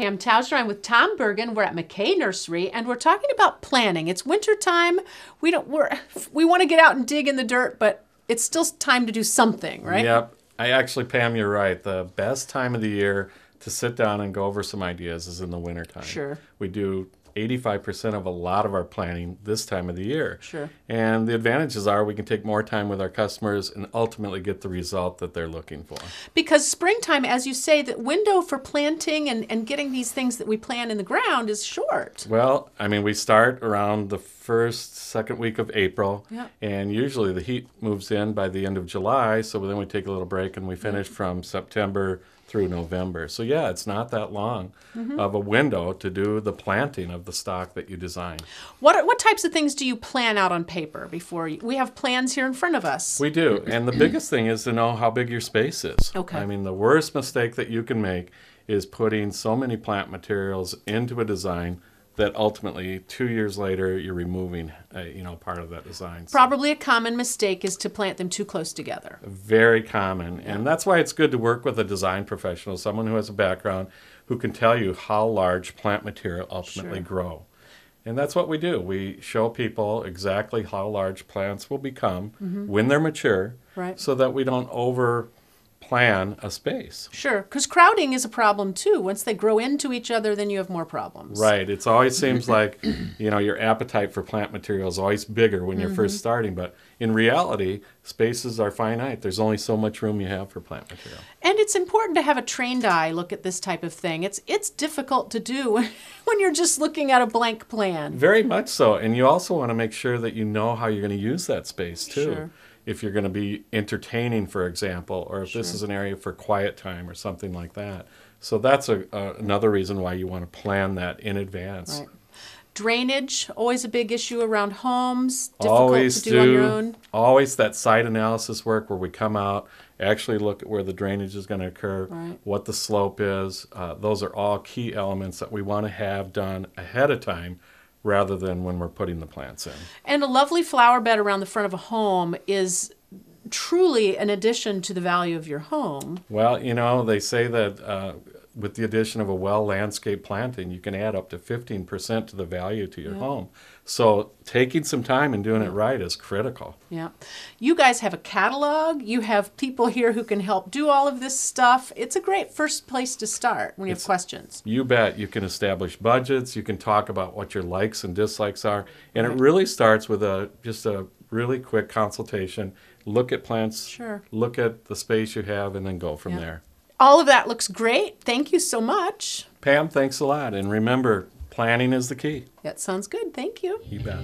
Pam Tauscher. I'm with Tom Bergan. We're at McKay Nursery, and we're talking about planting. It's winter time. We want to get out and dig in the dirt, but it's still time to do something, right? Yep. Pam, you're right. The best time of the year to sit down and go over some ideas is in the wintertime. Sure. We do 85% of a lot of our planning this time of the year. Sure. And the advantages are we can take more time with our customers and ultimately get the result that they're looking for. Because springtime, as you say, the window for planting and getting these things that we plant in the ground is short. Well, we start around the second week of April, and usually the heat moves in by the end of July, so then we take a little break and we finish from September through November. So yeah, it's not that long of a window to do the planting of the stock that you design. What types of things do you plan out on paper before we have plans here in front of us? We do, and the biggest thing is to know how big your space is. Okay. The worst mistake that you can make is putting so many plant materials into a design that ultimately 2 years later you're removing part of that design. Probably a common mistake is to plant them too close together. Very common, and that's why it's good to work with a design professional, someone who has a background who can tell you how large plant material ultimately grow. And that's what we do. We show people exactly how large plants will become when they're mature, so that we don't over-plan a space. Sure, because crowding is a problem too. Once they grow into each other, then you have more problems. Right. It always seems like your appetite for plant material is always bigger when you're first starting, but in reality, spaces are finite. There's only so much room you have for plant material. And it's important to have a trained eye look at this type of thing. It's difficult to do when you're just looking at a blank plan. Very much so. And you also want to make sure that you know how you're going to use that space too. Sure. If you're going to be entertaining, for example, or if this is an area for quiet time or something like that. So that's another reason why you want to plan that in advance. Right. Drainage, always a big issue around homes, difficult to do on your own. Always that site analysis work where we come out, actually look at where the drainage is going to occur, what the slope is. Those are all key elements that we want to have done ahead of time rather than when we're putting the plants in. And a lovely flower bed around the front of a home is truly an addition to the value of your home. Well, they say that with the addition of a well-landscaped planting, you can add up to 15% to the value to your home. So taking some time and doing it right is critical. Yeah. You guys have a catalog. You have people here who can help do all of this stuff. It's a great first place to start when you have questions. You bet. You can establish budgets. You can talk about what your likes and dislikes are. And it really starts with just a really quick consultation. Look at plants, look at the space you have, and then go from there. All of that looks great. Thank you so much. Pam, thanks a lot. And remember, planning is the key. That sounds good. Thank you. You bet.